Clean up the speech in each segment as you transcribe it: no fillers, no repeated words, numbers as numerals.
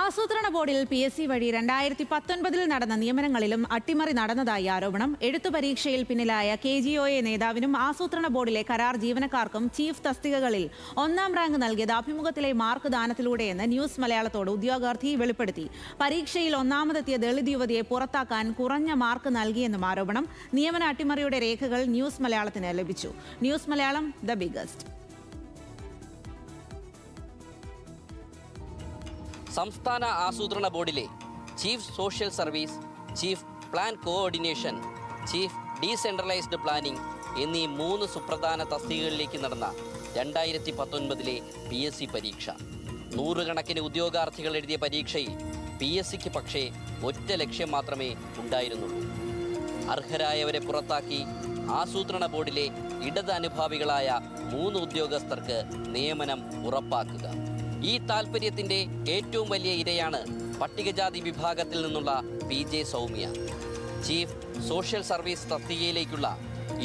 ആസൂത്രണ ബോർഡിൽ PSC വഴി 2019 നടന്ന നിയമനങ്ങളിലും അട്ടിമറി നടന്നതായി ആരോപണം. എഴുത്തു പരീക്ഷയിൽ പിന്നിലായ KGOA നേതാവിനും ആസൂത്രണ ബോർഡിലെ കരാർ ജീവനക്കാർക്കും ചീഫ് തസ്തികകളിൽ 1ാം റാങ്ക് നൽകിയത് അഭിമുഖത്തിലെ മാർക്ക് ദാനത്തിലൂടെയെന്ന് ന്യൂസ് മലയാളത്തോട് ഉദ്യോഗാർത്ഥി വെളിപ്പെടുത്തി. പരീക്ഷയിൽ ഒന്നാമതെത്തിയ ദളിത് യുവതിയെ പുറത്താക്കാൻ കുറഞ്ഞ മാർക്ക് നൽകിയെന്നും ആരോപണം. നിയമന അട്ടിമറിയുടെ രേഖകൾ ന്യൂസ് മലയാളത്തിന് ലഭിച്ചു. News Malayalam the biggest. സംസ്ഥാന ആസൂത്രണ ബോർഡിലെ chief social service, chief plan coordination, chief decentralised planning എന്നീ 3 സുപ്രധാന തസ്തികകളിലേക്ക് നടന്ന 2019 PSC പരീക്ഷ. നൂറുകണക്കിന് ഉദ്യോഗാർത്ഥികൾ എഴുതിയ പരീക്ഷയിൽ PSCക്ക് പക്ഷേ ഒറ്റ ലക്ഷ്യം മാത്രമേ ഉണ്ടായിരുന്നുള്ളൂ: അർഹരായവരെ പുറത്താക്കി ആസൂത്രണ ബോർഡിലെ ഇടത് അനുഭാവികളായ 3 ഉദ്യോഗസ്ഥർക്ക് നിയമനം ഉറപ്പാക്കുക. ഈ താൽപര്യത്തിൻ്റെ ഏറ്റവും വലിയ ഇരയാണ് പട്ടികജാതി വിഭാഗത്തിൽ നിന്നുള്ള PJ Soumya. Chief social service തസ്തികയിലേക്കുള്ള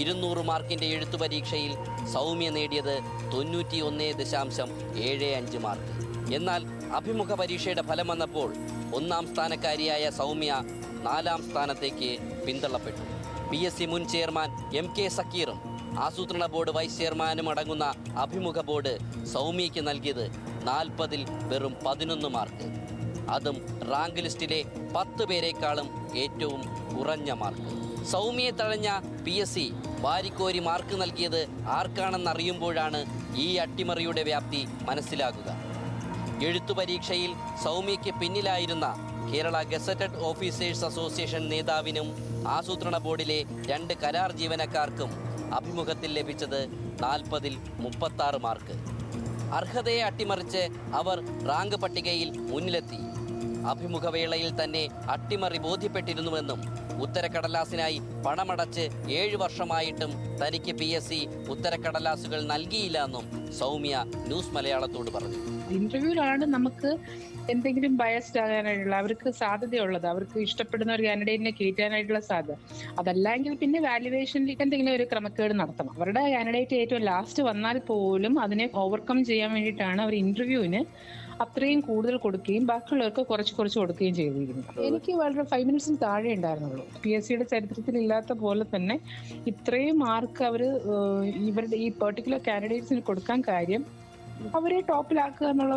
200 മാർക്കിൻ്റെ എഴുത്തു പരീക്ഷയിൽ സൗമ്യ നേടിയത് 91.75 മാർക്ക്. എന്നാൽ അഭിമുഖ പരീക്ഷയുടെ ഫലം വന്നപ്പോൾ 1ാം സ്ഥാനക്കാരിയായ സൗമ്യ 4ാം സ്ഥാനത്തേക്ക് പിന്തള്ളപ്പെട്ടു. PSC മുൻ ചെയർമാൻ MK സക്കീറും ആസൂത്രണ ബോർഡ് വൈസ് ചെയർമാനും അടങ്ങുന്ന അഭിമുഖ ബോർഡ് സൗമ്യയ്ക്ക് നൽകിയത് 40-ൽ വെറും 11 മാർക്ക്. അതും റാങ്ക് ലിസ്റ്റിലെ 10 പേരെക്കാളും ഏറ്റവും കുറഞ്ഞ മാർക്ക്. സൗമ്യയെ തഴഞ്ഞ PSC വാരിക്കോരി മാർക്ക് നൽകിയത് ആർക്കാണെന്നറിയുമ്പോഴാണ് ഈ അട്ടിമറിയുടെ വ്യാപ്തി മനസ്സിലാകുക. എഴുത്തു പരീക്ഷയിൽ സൗമ്യയ്ക്ക് പിന്നിലായിരുന്ന കേരള ഗസറ്റഡ് ഓഫീസേഴ്സ് അസോസിയേഷൻ നേതാവിനും ആസൂത്രണ ബോർഡിലെ 2 കരാർ ജീവനക്കാർക്കും അഭിമുഖത്തിൽ ലഭിച്ചത് 40-ൽ 36 മാർക്ക്. അർഹതയെ അട്ടിമറിച്ച് അവർ റാങ്ക് പട്ടികയിൽ മുന്നിലെത്തി. അഭിമുഖവേളയിൽ തന്നെ അട്ടിമറി ബോധ്യപ്പെട്ടിരുന്നുവെന്നും ഉത്തരക്കടലാസിനായി പണമടച്ച് 7 വർഷമായിട്ടും തനിക്ക് PSC ഉത്തരക്കടലാസുകൾ നൽകിയില്ല എന്നും സൗമ്യ ന്യൂസ് മലയാളത്തോട് പറഞ്ഞു. ഇന്റർവ്യൂവിലാണ് നമുക്ക് എന്തെങ്കിലും ബയസ്ഡ് ആകാനായിട്ടുള്ള അവർക്ക് സാധ്യതയുള്ളത്, അവർക്ക് ഇഷ്ടപ്പെടുന്ന ഒരു കാൻഡിഡേറ്റിനെ കയറ്റാനായിട്ടുള്ള സാധ്യത. അതല്ലെങ്കിൽ പിന്നെ വാല്യുവേഷനിലേക്ക് എന്തെങ്കിലും ഒരു ക്രമക്കേട് നടത്തണം. അവരുടെ കാൻഡിഡേറ്റ് ഏറ്റവും ലാസ്റ്റ് വന്നാൽ പോലും അതിനെ ഓവർകം ചെയ്യാൻ വേണ്ടിയിട്ടാണ് അവർ ഇന്റർവ്യൂവിന് അത്രയും കൂടുതൽ കൊടുക്കുകയും ബാക്കിയുള്ളവർക്ക് കുറച്ച് കൊടുക്കുകയും ചെയ്തിരിക്കുന്നത്. എനിക്ക് വളരെ 5 മിനിറ്റ്സിന് താഴെ ഉണ്ടായിരുന്നുള്ളൂ. PSCയുടെ ചരിത്രത്തിൽ ഇല്ലാത്ത പോലെ തന്നെ ഇത്രയും മാർക്ക് അവർ ഇവരുടെ ഈ പെർട്ടിക്കുലർ കാൻഡിഡേറ്റ്സിന് കൊടുക്കാൻ കാര്യം അവരെ ടോപ്പിലാക്കുക എന്നുള്ള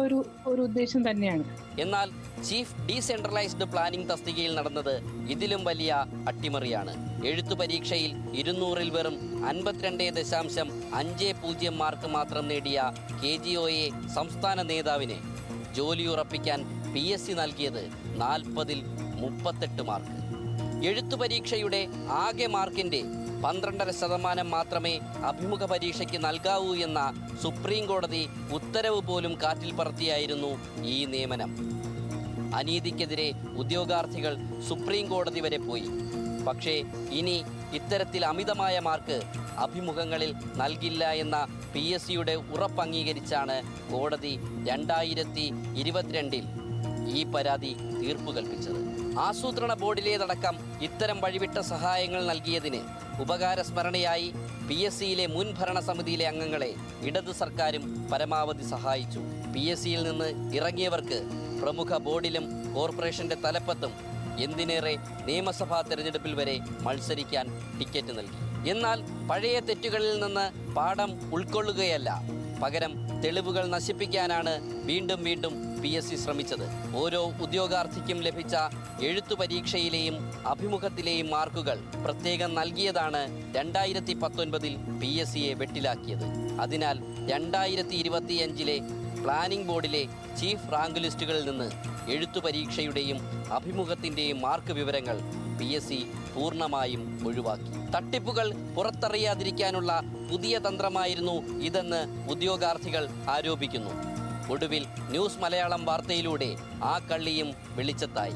ഒരു ഉദ്ദേശം തന്നെയാണ്. എന്നാൽ ചീഫ് ഡീസെൻട്രലൈസ്ഡ് പ്ലാനിംഗ് തസ്തികയിൽ നടന്നത് ഇതിലും വലിയ അട്ടിമറിയാണ്. എഴുത്തു പരീക്ഷയിൽ 200-ൽ വെറും 52.50 മാർക്ക് മാത്രം നേടിയ KGOA സംസ്ഥാന നേതാവിനെ ജോലിയുറപ്പിക്കാൻ PSC നൽകിയത് 40-ൽ 38 മാർക്ക്. എഴുത്തു പരീക്ഷയുടെ ആകെ മാർക്കിൻ്റെ 12.5% മാത്രമേ അഭിമുഖ പരീക്ഷയ്ക്ക് നൽകാവൂ എന്ന സുപ്രീം കോടതി ഉത്തരവ് പോലും കാറ്റിൽ പറത്തിയായിരുന്നു ഈ നിയമനം. അനീതിക്കെതിരെ ഉദ്യോഗാർത്ഥികൾ സുപ്രീം കോടതി വരെ പോയി. പക്ഷേ ഇനി ഇത്തരത്തിൽ അമിതമായ മാർക്ക് അഭിമുഖങ്ങളിൽ നൽകില്ല എന്ന PSCയുടെ ഉറപ്പ് അംഗീകരിച്ചാണ് കോടതി 2022-ൽ ഈ പരാതി തീർപ്പ് കൽപ്പിച്ചത്. ആസൂത്രണ ബോർഡിലേതടക്കം ഇത്തരം വഴിവിട്ട സഹായങ്ങൾ നൽകിയതിന് ഉപകാരസ്മരണയായി PSCയിലെ മുൻ ഭരണസമിതിയിലെ അംഗങ്ങളെ ഇടത് സർക്കാരും പരമാവധി സഹായിച്ചു. PSCയിൽ നിന്ന് ഇറങ്ങിയവർക്ക് പ്രമുഖ ബോർഡിലും കോർപ്പറേഷന്റെ തലപ്പത്തും എന്തിനേറെ നിയമസഭാ തെരഞ്ഞെടുപ്പിൽ വരെ മത്സരിക്കാൻ ടിക്കറ്റ് നൽകി. എന്നാൽ പഴയ തെറ്റുകളിൽ നിന്ന് പാഠം ഉൾക്കൊള്ളുകയല്ല, പകരം തെളിവുകൾ നശിപ്പിക്കാനാണ് വീണ്ടും PSC ശ്രമിച്ചത്. ഓരോ ഉദ്യോഗാർത്ഥിക്കും ലഭിച്ച എഴുത്തു പരീക്ഷയിലെയും അഭിമുഖത്തിലെയും മാർക്കുകൾ പ്രത്യേകം നൽകിയതാണ് 2019-ൽ PSCയെ വെട്ടിലാക്കിയത്. അതിനാൽ 2025-ലെ പ്ലാനിംഗ് ബോർഡിലെ ചീഫ് റാങ്ക് ലിസ്റ്റുകളിൽ നിന്ന് എഴുത്തു പരീക്ഷയുടെയും അഭിമുഖത്തിൻ്റെയും മാർക്ക് വിവരങ്ങൾ PSC പൂർണ്ണമായും ഒഴിവാക്കി. തട്ടിപ്പുകൾ പുറത്തറിയാതിരിക്കാനുള്ള പുതിയ തന്ത്രമായിരുന്നു ഇതെന്ന് ഉദ്യോഗാർത്ഥികൾ ആരോപിക്കുന്നു. ഒടുവിൽ ന്യൂസ് മലയാളം വാർത്തയിലൂടെ ആ കള്ളിയും വെളിച്ചത്തായി.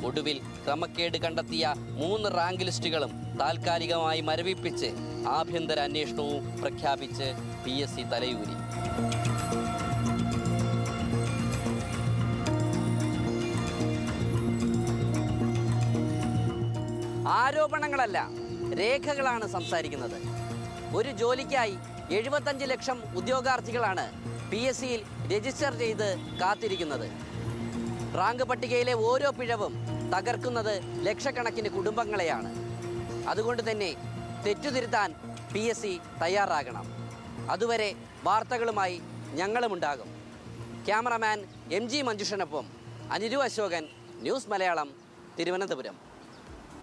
ഒടുവിൽ ക്രമക്കേട് കണ്ടെത്തിയ 3 റാങ്ക് ലിസ്റ്റുകളും താൽക്കാലികമായി മരവിപ്പിച്ച് ആഭ്യന്തര അന്വേഷണവും പ്രഖ്യാപിച്ച് PSC തലയൂരി. ആരോപണങ്ങളല്ല, രേഖകളാണ് സംസാരിക്കുന്നത്. ഒരു ജോലിക്കായി 75 ലക്ഷം ഉദ്യോഗാർത്ഥികളാണ് PSCയിൽ രജിസ്റ്റർ ചെയ്ത് കാത്തിരിക്കുന്നത്. റാങ്ക് പട്ടികയിലെ ഓരോ പിഴവും തകർക്കുന്നത് ലക്ഷക്കണക്കിന് കുടുംബങ്ങളെയാണ്. അതുകൊണ്ട് തന്നെ തെറ്റുതിരുത്താൻ PSC തയ്യാറാകണം. അതുവരെ വാർത്തകളുമായി ഞങ്ങളുമുണ്ടാകും. ക്യാമറമാൻ MG മഞ്ജുഷനൊപ്പം അനിരു അശോകൻ, ന്യൂസ് മലയാളം, തിരുവനന്തപുരം.